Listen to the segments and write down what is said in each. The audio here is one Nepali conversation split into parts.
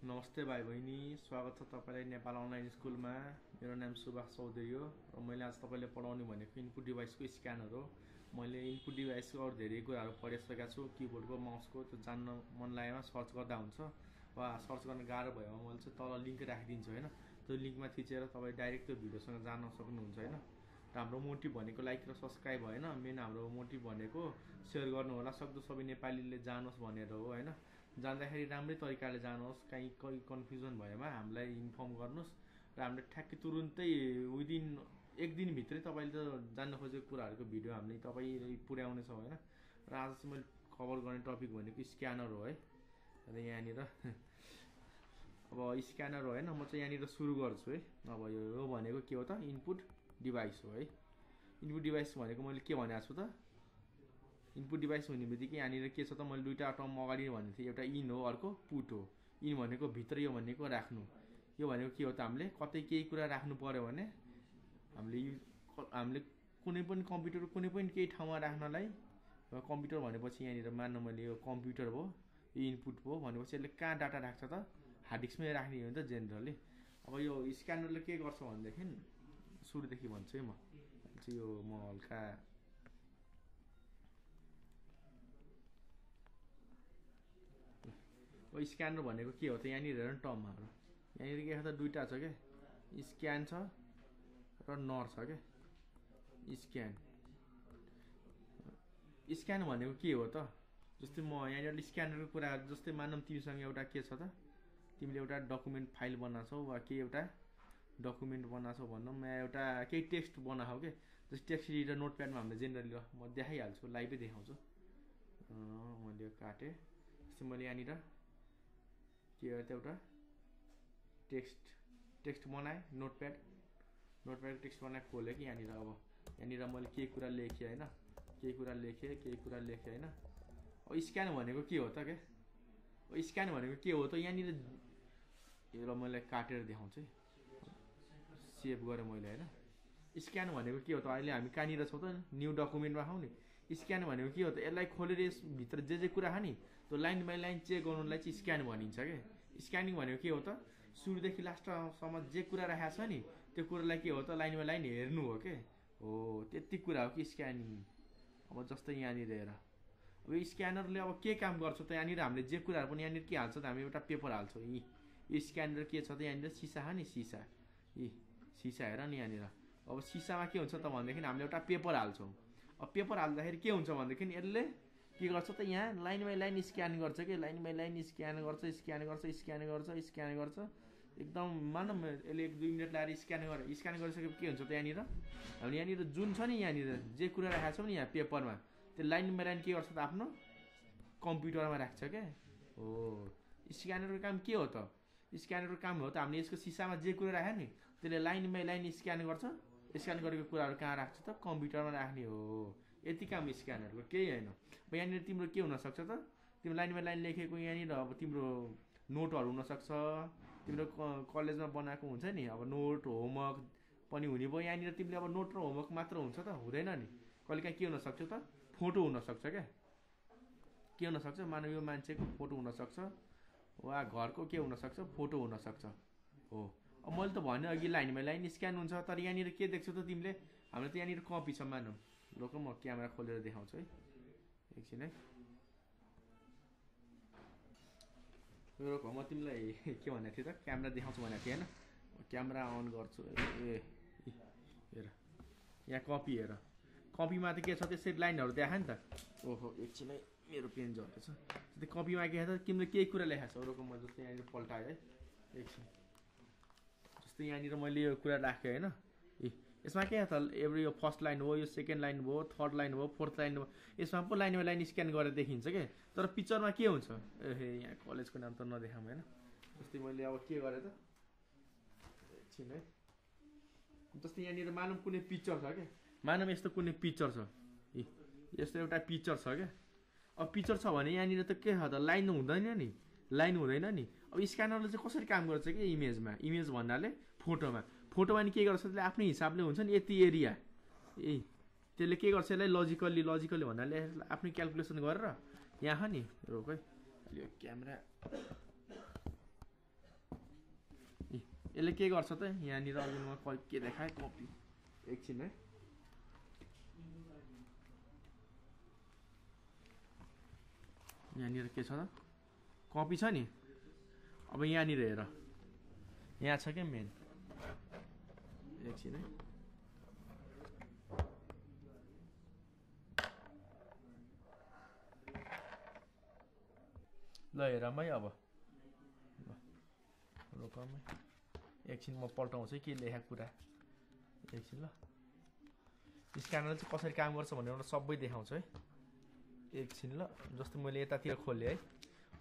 नमस्ते भाइ बहिनी, स्वागत छ तपाईलाई नेपाल अनलाइन स्कुलमा। मेरो नाम 𝘂𝗶𝗹𝗹 हो र मैले आज तपाईले पढाउने भनेको इनपुट डिभाइसको स्क्यानर हो। मैले इनपुट डिभाइसको अरु धेरै कुराहरु पढिसकेका छु। किबोर्डको माउसको त्यो जान्न मन लागेमा सर्च गर्दा हुन्छ वा सर्च गर्न गाह्रो भएमा मैले चाहिँ तल लिंक राखिदिन्छु हैन। त्यो लिंकमा थिचेर तपाई डाइरेक्ट त्यो भिडियोसँग जान्न सक्नुहुन्छ हैन। र हाम्रो मोटिभ भनेको लाइक र सब्स्क्राइब हैन, मेन हाम्रो मोटिभ भनेको शेयर गर्नु होला, सक्दो सबै नेपालीले जानोस् भनेर हो हैन। जान्दाखेरि राम्रै तरिकाले जानुहोस्, कहीं कन्फ्युजन भएमा हामीलाई इन्फर्म गर्नुस् र हामीले ठ्याक्कै तुरुन्तै विदिन एक दिन भित्रै तपाईले त जान्न खोजेको कुराहरुको भिडियो हामीले तपाईलाई पुर्याउने छौं हैन। र आज चाहिँ मैले कभर गर्ने टपिक भनेको स्क्यानर हो है। र यहाँनिर अब स्क्यानर हो हैन, म चाहिँ यहाँनिर सुरु गर्छु है। अब यो भनेको के हो त, इनपुट डिभाइस हो है। इनपुट डिभाइस भनेको मैले के भनेको छु त, इनपुट डिभाइस भन्ने बित्तिकै यहाँनिर के छ त, मैले दुईटा टर्म अगाडि भनेको थिएँ। एउटा इन हो, अर्को पुट हो। इन भनेको भित्र, यो भनेको राख्नु। यो भनेको के हो त, हामीले कतै केही कुरा राख्नु पर्यो भने हामीले कुनै पनि कम्प्युटर कुनै पनि केही ठाउँमा राख्नलाई, कम्प्युटर भनेपछि यहाँनिर मान्न मैले यो कम्प्युटर हो, यो इनपुट हो भनेपछि यसले कहाँ डाटा राख्छ त, हार्ड डिस्कमै राख्ने हो नि त जेनरली। अब यो स्क्यानरले के गर्छ भनेदेखि सुरुदेखि भन्छु है म। यो म हल्का स्क्यानर भनेको के हो त, यहाँनिर हेर्नु टर्महरु यहाँनिर के छ त, दुईटा छ के, स्क्यान छ र नर छ के। स्क्यान स्क्यान भनेको के हो त, जस्तै म यहाँनिर स्क्यानरको कुरा, जस्तै मानौँ तिमीसँग एउटा के छ त, तिमीले एउटा डकुमेन्ट फाइल बनाछौ वा के एउटा डकुमेन्ट बनाछौ भनौँ, म एउटा केही टेक्स्ट बनाऊ के। जस्तै टेक्स्ट एडिटर नोटप्याडमा हामीले जेनरली म देखाइहाल्छु, लाइभै देखाउँछु। मैले यो काटेँ। जस्तै मैले यहाँनिर के हो त, एउटा टेक्स्ट बनाएँ, नोटप्याड टेक्स्ट बनाए खोलेँ कि यहाँनिर। अब यहाँनिर मैले केही कुरा लेखेँ हैन, केही कुरा लेखेँ हैन। अब स्क्यान भनेको के हो त के, स्क्यान भनेको के हो त, यहाँनिर यो मैले काटेर देखाउँछु है, सेभ गरेँ मैले हैन। स्क्यान भनेको के हो त, अहिले हामी कहाँनिर छौँ त, न्यू डकुमेन्टमा छौँ नि। स्क्यान भनेको के हो त, यसलाई खोलेर यसभित्र जे कुरा छ नि त्यो लाइन बाई लाइन चेक गर्नुलाई चाहिँ स्क्यान भनिन्छ के। स्क्यानिङ भनेको के हो त, सुरुदेखि लास्टसम्म जे कुरा राखेको छ नि त्यो कुरालाई के हो त, लाइन बाई लाइन हेर्नु हो के। हो त्यति कुरा हो कि स्क्यानिङ। अब जस्तै यहाँनिर हेर, अब यो स्क्यानरले अब के काम गर्छ त, यहाँनिर हामीले जे कुराहरू पनि यहाँनिर के हाल्छ त, हामी एउटा पेपर हाल्छौँ। यो स्क्यानर के छ त, यहाँनिर सिसा छ नि, सिसा हेर नि यहाँनिर। अब सिसामा के हुन्छ त भनेदेखि हामीले एउटा पेपर हाल्छौँ। अब पेपर हाल्दाखेरि के हुन्छ भनेदेखि यसले के गर्छ त, यहाँ लाइन बाई लाइन स्क्यान गर्छ कि, लाइन बाई लाइन स्क्यान गर्छ एकदम मानौँ यसले 1-2 मिनट लगाएर स्क्यान गरिसकेपछि के हुन्छ त, यहाँनिर जुन छ नि, यहाँनिर जे कुरा राखेको छौँ नि यहाँ पेपरमा, त्यो लाइन बाई लाइन के गर्छ त, आफ्नो कम्प्युटरमा राख्छ क्या। हो स्क्यानरको काम के हो त, स्क्यानरको काम हो त हामीले यसको सिसामा जे कुरा राख्यो नि त्यसले लाइन बाई लाइन स्क्यान गर्छ। स्क्यान गरेको कुराहरू कहाँ राख्छ त, कम्प्युटरमा राख्ने हो। यति काम स्क्यानरको, केही हैन। अब यहाँनिर तिम्रो के हुनसक्छ त, तिम्रो लाइन बाई लाइन लेखेको यहाँनिर अब तिम्रो नोटहरू हुनसक्छ, तिम्रो कलेजमा बनाएको हुन्छ नि अब नोट होमवर्क पनि हुने भयो। यहाँनिर तिमीले अब नोट र होमवर्क मात्र हुन्छ त, हुँदैन नि। कहिलेकाहीँ के हुनसक्छ त, फोटो हुनसक्छ क्या। के हुनसक्छ, मानव यो मान्छेको फोटो हुनसक्छ वा घरको के हुनसक्छ, फोटो हुनसक्छ। हो अब मैले त भने अघि लाइन बाई लाइन स्क्यान हुन्छ, तर यहाँनिर के देख्छौ त तिमीले, हाम्रो त यहाँनिर कपी छ मानौँ। लोक म क्यामेरा खोलेर देखाउँछु है एकछिन है। रोक, म तिमीलाई के भनेको थिएँ त, क्यामेरा देखाउँछु भनेको थिएँ हैन। क्यामेरा अन गर्छु। हेर यहाँ कपी, हेर कपीमा त के छ, त्यसरी लाइनहरू देखा नि त। ओहो एकछिन है, मेरो पेन झरेछ। त्यस्तै कपीमा के छ त, तिमीले केही कुरा लेखाएको छ। रोक म जस्तै यहाँनिर पल्टाएँ है एकछिन। जस्तै यहाँनिर मैले यो कुरा राखेँ हैन। यसमा के छ त, यो फर्स्ट लाइन हो, यो सेकेन्ड लाइन हो, थर्ड लाइन हो, फोर्थ लाइन हो, यसमा पो लाइन बाई लाइन स्क्यान गरेर देखिन्छ के। तर पिक्चरमा के हुन्छ, यहाँ कलेजको नाम त नदेखाऊँ हैन। जस्तै मैले अब के गरेँ त, एकछिन है। जस्तै यहाँनिर मानौँ कुनै पिक्चर छ के, मानौँ यस्तो कुनै पिक्चर छ, यस्तो एउटा पिक्चर छ क्या। अब पिक्चर छ भने यहाँनिर त के छ त, लाइन हुँदैन नि। अब स्क्यानरले चाहिँ कसरी काम गर्छ कि, इमेजमा, इमेज भन्नाले फोटोमा नि के गर्छ त्यसले आफ्नै हिसाबले हुन्छ नि, यति एरिया त्यसले के गर्छ, यसलाई लजिकल्ली भन्नाले आफ्नै क्याल्कुलेसन गरेर यहाँ नि। रोक है, यो क्यामेरा यसले के गर्छ त यहाँनिर अघि म के देखाएँ कपी एकछिन है यहाँनिर के छ त कपी छ नि अब यहाँनिर हेर यहाँ छ के मेन एकछिन है ल हेरौँ है अब रोकौँ है एकछिन म पल्टाउँछु है के लेखेको कुरा एकछिन ल स्क्यानरले चाहिँ कसरी काम गर्छ भनेर एउटा सबै देखाउँछु है एकछिन ल जस्तो मैले यतातिर खोलेँ है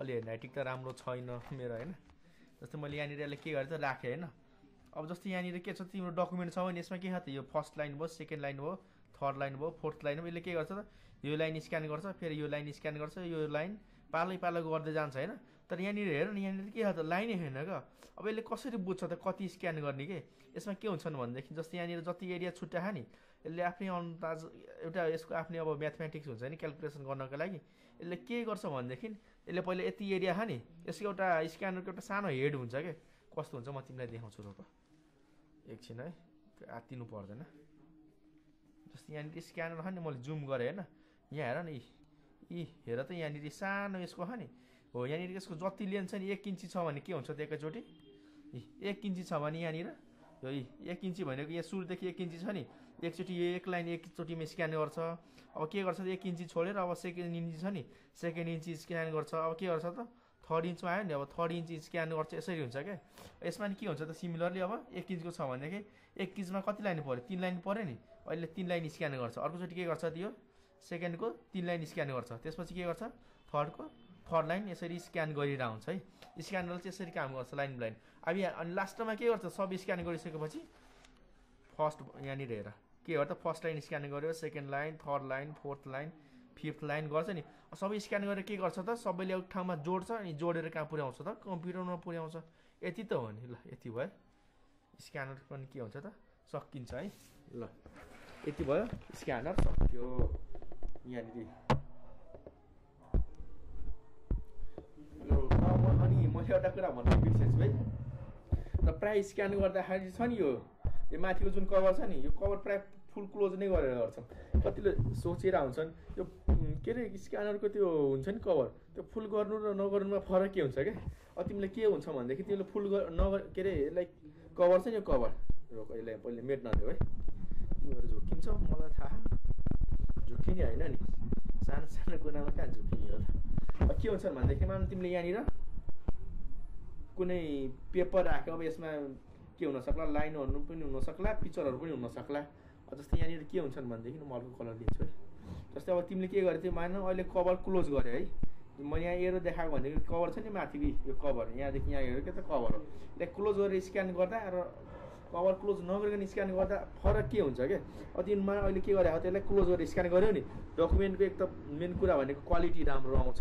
अलि हेर्नेटिक त राम्रो छैन मेरो हैन जस्तो मैले यहाँनिर यसले के गरेँ त राखेँ हैन अब जस्तो यहाँनिर के छ तिम्रो डकुमेन्ट छ भने यसमा के छ त यो फर्स्ट लाइन भयो सेकेन्ड लाइन भयो थर्ड लाइन भयो फोर्थ लाइन भयो यसले के गर्छ त यो लाइन स्क्यान गर्छ फेरि यो लाइन स्क्यान गर्छ यो लाइन पालै पालो गर्दै जान्छ हैन तर यहाँनिर हेर न यहाँनिर के छ त लाइनै छैन क्या अब यसले कसरी बुझ्छ त कति स्क्यान गर्ने के यसमा के हुन्छन् भनेदेखि जस्तो यहाँनिर जति एरिया छुट्यायो नि यसले आफ्नै अन्दाज एउटा यसको आफ्नै अब म्याथमेटिक्स हुन्छ नि क्यालकुलेसन गर्नको लागि यसले के गर्छ भनेदेखि यसले पहिला यति एरिया छ नि यसको एउटा स्क्यानरको एउटा सानो हेड हुन्छ के कस्तो हुन्छ म तिमीलाई देखाउँछु रोक एकछिन है आत्तिनु पर्दैन जस्तो यहाँनिर स्क्यानर छ नि मैले जुम गरेँ हैन यहाँ हेर न यी हेर त यहाँनिर सानो यसको छ नि हो यहाँनिर यसको जति लेन्थ छ नि 1 इन्ची छ भने के हुन्छ त एकैचोटि 1 इन्ची छ भने यहाँनिर यो 1 इन्ची भनेको यहाँ सुरुदेखि 1 इन्ची छ नि एकचोटि यो एक लाइन एकचोटिमा स्क्यान गर्छ अब के गर्छ त 1 इन्ची छोडेर अब सेकेन्ड इन्ची छ नि सेकेन्ड इन्ची स्क्यान गर्छ अब के गर्छ त थर्ड इन्चमा आयो नि अब थर्ड इन्ची स्क्यान गर्छ यसरी हुन्छ क्या यसमा नि के हुन्छ त सिमिलरली अब 1 इन्चको छ भनेदेखि 1 इन्चमा कति लाइन पर्यो 3 लाइन पर्यो नि अहिले 3 लाइन स्क्यान गर्छ अर्कोचोटि के गर्छ त यो सेकेन्डको 3 लाइन स्क्यान गर्छ त्यसपछि के गर्छ थर्डको थर्ड लाइन यसरी स्क्यान गरिरहेको हुन्छ है स्क्यानरले चाहिँ यसरी काम गर्छ लाइन बाई लाइन अब यहाँ अनि लास्टमा के गर्छ सब स्क्यान गरिसकेपछि फर्स्ट यहाँनिर हेर के हो त फर्स्ट लाइन स्क्यान गर्यो second line third line fourth line fifth line गर्छ नि सबै स्क्यान गरेर के गर्छ त सबैले एउटा ठाउँमा जोड्छ अनि जोडेर कहाँ पुर्याउँछ त कम्प्युटरमा पुर्याउँछ यति त हो नि ल यति भयो स्क्यानर पनि के हुन्छ त सकिन्छ है ल यति भयो स्क्यानर सक्यो यहाँनिर अनि मैले एउटा कुरा भन्नु बिर्सेछु है र प्रायः स्क्यान गर्दाखेरि छ नि यो माथिको जुन कभर छ नि यो कभर प्रायः फुल क्लोज नै गरेर गर्छ कतिले सोचेर हुन्छन् यो के अरे स्क्यानरको त्यो हुन्छ नि कभर त्यो फुल गर्नु र नगर्नुमा फरक के हुन्छ क्या अब तिमीले के हुन्छ भनेदेखि तिमीले फुल के अरे लाइक कभर छ नि यो कभर रोक यसलाई पहिले मेट नदेऊ है तिमीहरू झुक्किन्छौ मलाई थाहा झुक्किने होइन नि सानो सानो कुरामा कहाँ झुक्किने हो त अब के हुन्छ भनेदेखि मान तिमीले यहाँनिर कुनै पेपर राख्यो अब यसमा के हुनसक्ला लाइनहरू पनि हुनसक्ला पिक्चरहरू पनि हुनसक्ला जस्तै यहाँनिर के हुन्छन् भनेदेखि म अर्को कलर दिन्छु है जस्तै अब तिमीले के गरेको थियौ मान अहिले कभर क्लोज गरे है मैले यहाँ एरो देखाएको भनेको कभर छ नि माथिको यो कभर यहाँदेखि यहाँ हेऱ्यो के त कभर हो यसलाई क्लोज गरेर स्क्यान गर्दा र कभर क्लोज नगरिकन स्क्यान गर्दा फरक के हुन्छ क्या अब तिमीमा अहिले के गरेको त्यसलाई क्लोज गरेर स्क्यान गर्यो नि डकुमेन्टको एक त मेन कुरा भनेको क्वालिटी राम्रो आउँछ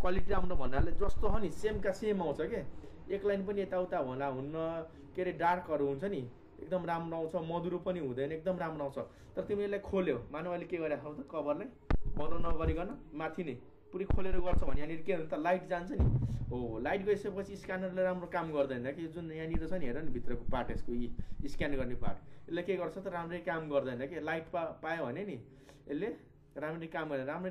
क्वालिटी राम्रो भन्नाले जस्तो हो नि सेमका सेम आउँछ क्या एक लाइन पनि यताउता होला हुन्न के अरे डार्कहरू हुन्छ नि एकदम राम्रो आउँछ मधुरो पनि हुँदैन एकदम राम्रो आउँछ तर तिमी यसलाई खोल्यौ मानव अहिले के गरिरहेको त कभरलाई बन्द नगरिकन माथि नै पुरै खोलेर गर्छ भने यहाँनिर के हुन्छ त लाइट जान्छ नि हो लाइट गइसकेपछि स्क्यानरले राम्रो काम गर्दैन कि जुन यहाँनिर छ नि हेर नि भित्रको पार्ट यसको स्क्यान गर्ने पार्ट यसले के गर्छ त राम्ररी काम गर्दैन कि लाइट पायो भने नि यसले राम्ररी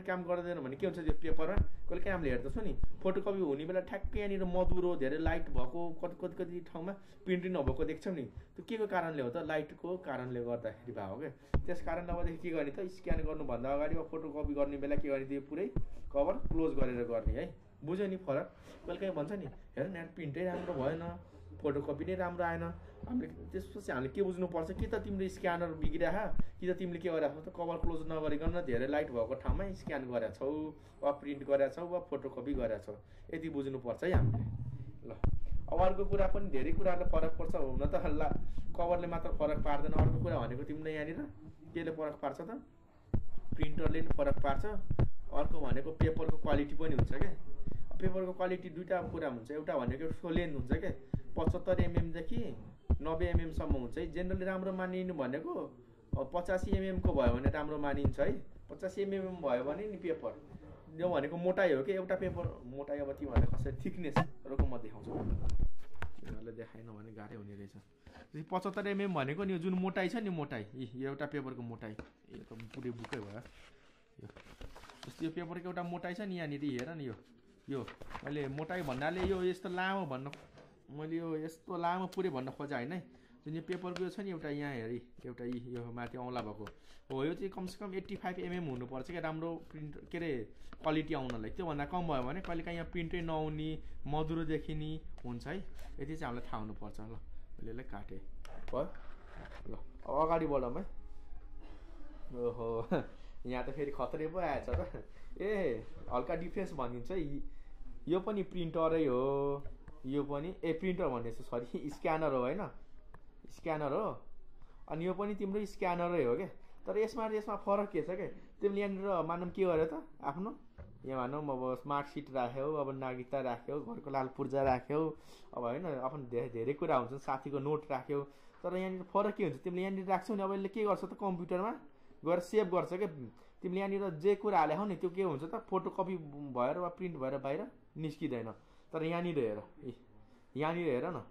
काम गर्दैन भने के हुन्छ त्यो पेपरमा कहिले काहीँ हामीले हेर्दछौँ नि फोटोकपी हुने बेला ठ्याक्कै यहाँनिर मधुरो धेरै लाइट भएको कति ठाउँमा प्रिन्टिङ नभएको देख्छौँ नि त्यो के को कारणले हो त लाइटको कारणले गर्दाखेरि भएको क्या त्यस कारणले अबदेखि के गर्ने त स्क्यान गर्नुभन्दा अगाडि वा फोटोकपी गर्ने बेला के गर्ने त्यो पुरै कभर क्लोज गरेर गर्ने है बुझ्यो नि फरक कहिले काहीँ भन्छ नि हेर न प्रिन्टै राम्रो भएन फोटोकपी नै राम्रो आएन हामीले त्यसपछि हामीले के बुझ्नुपर्छ कि त तिमीले स्क्यानर बिग्रिया कि त तिमीले के गरेको त कभर क्लोज नगरिकन धेरै लाइट भएको ठाउँमा स्क्यान गरेका छौ वा प्रिन्ट गरेका छौ वा फोटोकपी गरेका छौ यति बुझ्नुपर्छ है हामीले ल अब अर्को कुरा पनि धेरै कुराहरूले फरक पर्छ हुन त कभरले मात्र फरक पार्दैन अर्को कुरा भनेको तिमीले यहाँनिर केले फरक पार्छ त प्रिन्टरले नि फरक पार्छ अर्को भनेको पेपरको क्वालिटी पनि हुन्छ क्या पेपरको क्वालिटी दुईवटा कुरा हुन्छ एउटा भनेको यसको लेन्थ हुन्छ क्या 75 mm देखि 90 mm सम्म हुन्छ है जेनरली राम्रो मानिनु भनेको 85 mm को भयो भने राम्रो मानिन्छ है 85 mm भयो भने नि पेपर यो भनेको मोटाइ हो कि एउटा पेपर मोटाइ अब तिमीहरूले कसरी थिकनेस रोको म देखाउँछु यिनीहरूले देखाएन भने गाह्रै हुने रहेछ। 75 mm भनेको नि यो जुन मोटाइ छ नि मोटाइ यो एउटा पेपरको मोटाइ यो त पुरै बुकै भयो यो जस्तो यो पेपरको एउटा मोटाइ छ नि यहाँनिर हेर नि यो मैले मोटाइ भन्नाले यो यस्तो लामो भन्न मैले यो यस्तो लामो पुरै भन्न खोजे होइन है। जुन यो पेपरको यो छ नि एउटा यहाँ हेरी एउटा यो माथि औँला भएको हो यो चाहिँ कमसेकम 85 mm हुनुपर्छ क्या राम्रो प्रिन्ट के अरे क्वालिटी आउनलाई। त्योभन्दा कम भयो भने कहिलेकाहीँ यहाँ प्रिन्टै नआउने मधुरो देखिने हुन्छ है। यति चाहिँ हामीलाई थाहा हुनुपर्छ। ल मैले यसलाई काटेँ भयो ल अब अगाडि बढौँ है। ओहो यहाँ त फेरि खतरे पो आएछ त ए हल्का डिफ्रेन्स भनिदिन्छ है। यो पनि प्रिन्टरै हो यो पनि प्रिन्टर भनेपछि सरी स्क्यानर हो होइन स्क्यानर हो अनि यो पनि तिम्रो स्क्यानरै हो क्या। तर यसमा फरक के छ क्या तिमीले यहाँनिर मानौँ के गर्यो त आफ्नो यहाँ भनौँ अब स्मार्ट सिट राख्यौ अब नागरिकता राख्यौ घरको लाल पूर्जा राख्यौ अब होइन आफ्नो धेरै कुरा हुन्छ साथीको नोट राख्यौ। तर यहाँनिर फरक के हुन्छ तिमीले यहाँनिर राख्छौ नि अब यसले के गर्छ त कम्प्युटरमा गएर सेभ गर्छ क्या। तिमीले यहाँनिर जे कुरा हाल्यौ नि त्यो के हुन्छ त फोटोकपी भएर वा प्रिन्ट भएर बाहिर निस्किँदैन। तर यहाँनिर हेर न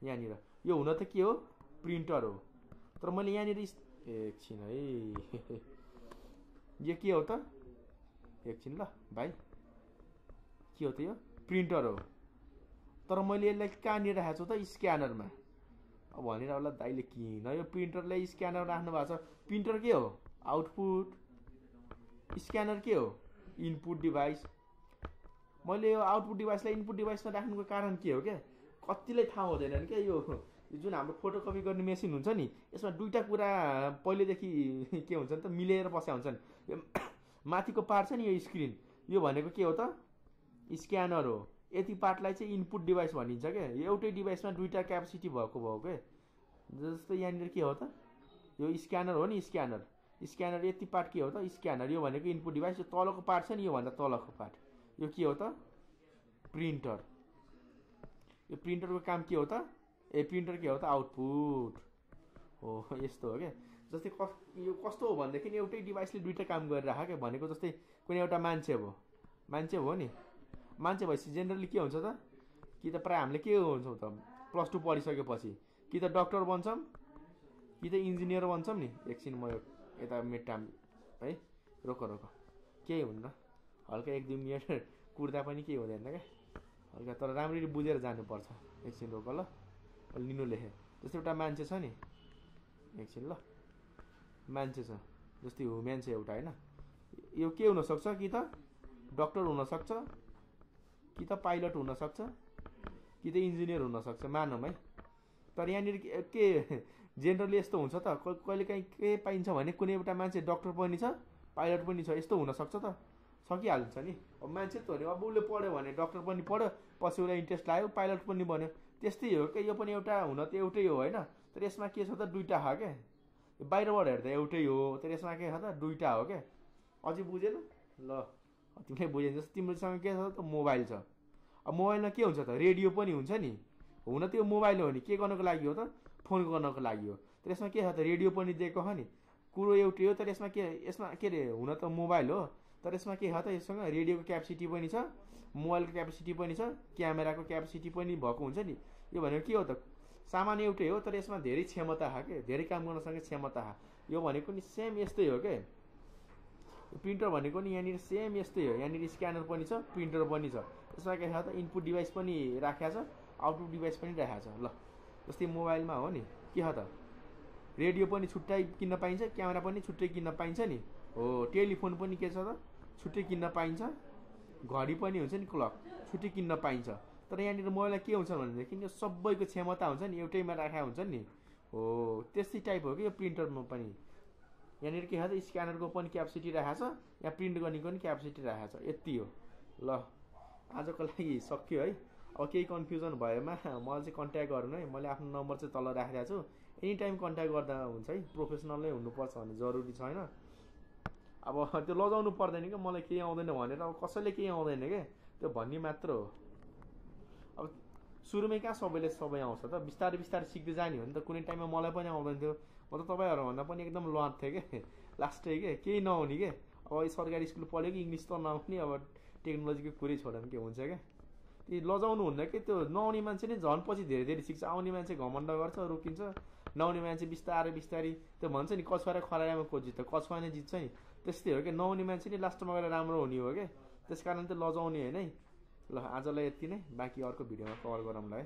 यहाँनिर यो हुन त के हो प्रिन्टर हो। तर मैले यहाँनिर एकछिन है यो के हो त एकछिन ल भाइ के हो त यो प्रिन्टर हो। तर मैले यसलाई कहाँनिर राखेको छु त स्क्यानरमा। अब भनेर होला दाइले किन यो प्रिन्टरलाई स्क्यानर राख्नु भएको छ। प्रिन्टर के हो आउटपुट स्क्यानर के हो इनपुट डिभाइस। मैले यो आउटपुट डिभाइसलाई इनपुट डिभाइसमा राख्नुको कारण के हो क्या कतिलाई थाहा हुँदैन क्या। यो जुन हाम्रो फोटोकपी गर्ने मेसिन हुन्छ नि यसमा दुईवटा कुरा पहिलेदेखि के हुन्छ नि त मिलेर बसेका हुन्छन्। यो माथिको पार्ट छ नि यो स्क्रिन यो भनेको के हो त स्क्यानर हो। यति पार्टलाई चाहिँ इनपुट डिभाइस भनिन्छ क्या। एउटै डिभाइसमा दुईवटा क्यापेसिटी भएको भयो क्या। जस्तो यहाँनिर के हो त यो स्क्यानर हो नि स्क्यानर यति पार्ट के हो त स्क्यानर यो भनेको इनपुट डिभाइस। यो तलको पार्ट छ नि योभन्दा तलको पार्ट यो के हो त प्रिन्टर। यो प्रिन्टरको काम के हो त प्रिन्टर के हो त आउटपुट हो यस्तो हो क्या। जस्तै यो कस्तो हो भनेदेखि एउटै डिभाइसले दुईवटा काम गरिराख क्या। भनेको जस्तै कुनै एउटा मान्छे हो नि मान्छे भएपछि जेनरली के हुन्छ त कि त प्रायः हामीले के हुन्छौँ त +2 पढिसकेपछि कि त डक्टर बन्छौँ कि त इन्जिनियर बन्छौँ नि। एकछिन म यता मेटाम है रोक केही हुन्न हल्का 1-2 मिनट कुर्दा पनि केही हुँदैन क्या हल्का। तर राम्ररी बुझेर जानुपर्छ। एकछिन रोक ल लिनु लेखेँ जस्तै एउटा मान्छे छ नि एकछिन ल मान्छे छ जस्तै ह्युम्यान छ एउटा होइन। यो के हुनसक्छ कि त डक्टर हुनसक्छ कि त पाइलट हुनसक्छ कि त इन्जिनियर हुनसक्छ मानौँ है। तर यहाँनिर के जेनरली यस्तो हुन्छ त कहिलेकाहीँ के पाइन्छ भने कुनै एउटा मान्छे डक्टर पनि छ पाइलट पनि छ यस्तो हुनसक्छ त सकिहाल्छ नि। अब मान्छे त हो नि अब उसले पढ्यो भने डक्टर पनि पढ्यो पछि उसलाई इन्ट्रेस्ट लाग्यो पाइलट पनि बन्यो त्यस्तै हो क्या। यो पनि एउटा हुन त एउटै हो होइन। तर यसमा के छ त दुईवटा छ क्या। बाहिरबाट हेर्दा एउटै हो तर यसमा के छ त दुईवटा हो क्या। अझै बुझेन ल तिमीले बुझेन जस्तो तिम्रोसँग के छ त मोबाइल छ। अब मोबाइलमा के हुन्छ त रेडियो पनि हुन्छ नि हुन त यो मोबाइल हो नि के गर्नको लागि हो त फोन गर्नको लागि हो। तर यसमा के छ त रेडियो पनि दिएको हो नि कुरो एउटै हो। तर यसमा के अरे हुन त मोबाइल हो तर यसमा के छ त यससँग रेडियोको क्यापेसिटी पनि छ मोबाइलको क्यापेसिटी पनि छ क्यामेराको क्यापेसिटी पनि भएको हुन्छ नि। यो भनेको के हो त सामान एउटै हो तर यसमा धेरै क्षमता छ के धेरै काम गर्न सक्ने क्षमता छ। यो भनेको नि सेम यस्तै हो के प्रिन्टर भनेको नि यहाँनिर सेम यस्तै हो। यहाँनिर स्क्यानर पनि छ प्रिन्टर पनि छ। यसमा के छ त इनपुट डिभाइस पनि राखेको छ आउटपुट डिभाइस पनि राखेको छ। ल जस्तै मोबाइलमा हो नि के छ त रेडियो पनि छुट्टै किन्न पाइन्छ क्यामेरा पनि छुट्टै किन्न पाइन्छ नि हो। टेलिफोन पनि के छ त छुट्टै किन्न पाइन्छ घडी पनि हुन्छ नि क्लक छुट्टै किन्न पाइन्छ। तर यहाँनिर मोबाइलमा के हुन्छ भनेदेखि यो सबैको क्षमता हुन्छ नि एउटैमा राखेको हुन्छ नि हो। त्यस्तै टाइप हो कि यो प्रिन्टरमा पनि यहाँनिर के छ त स्क्यानरको पनि क्यापेसिटी राखेको छ यहाँ प्रिन्ट गर्नेको पनि क्यापेसिटी राखेको छ यति हो। ल आजको लागि सक्यो है। अब केही कन्फ्युजन भएमा मलाई चाहिँ कन्ट्याक्ट गर्नु है। मैले आफ्नो नम्बर चाहिँ तल राखिरहेको छु एनी टाइम कन्ट्याक्ट गर्दा हुन्छ है। प्रोफेसनल नै हुनुपर्छ भन्ने जरुरी छैन। अब त्यो लजाउनु पर्दैन क्या मलाई केही आउँदैन भनेर अब कसैले केही आउँदैन क्या त्यो भन्ने मात्र हो। अब सुरुमै कहाँ सबैले सबै आउँछ त बिस्तारै सिक्दै जाने हो नि त। कुनै टाइममा मलाई पनि आउँदैन थियो म त तपाईँहरूभन्दा पनि एकदम लड थिएँ क्या लास्टै के केही नहुने के। अब सरकारी स्कुल पढ्यो कि इङ्ग्लिस त नआउने अब टेक्नोलोजीको कुरै छोडेर के हुन्छ क्या ती लजाउनु हुन्न कि त्यो नआउने मान्छे नै झन् पछि धेरै धेरै सिक्छ आउने मान्छे घमण्ड गर्छ रोकिन्छ नआउने मान्छे बिस्तारै बिस्तारै त्यो भन्छ नि कछुवा र खरायोमा को जित्छ कछुवा नै जित्छ नि त्यस्तै हो कि नआउने मान्छे नै लास्टमा गएर राम्रो हुने हो क्या त्यसकारण चाहिँ लजाउने होइन है ल आजलाई यति नै बाँकी अर्को भिडियोमा कभर गरौँला है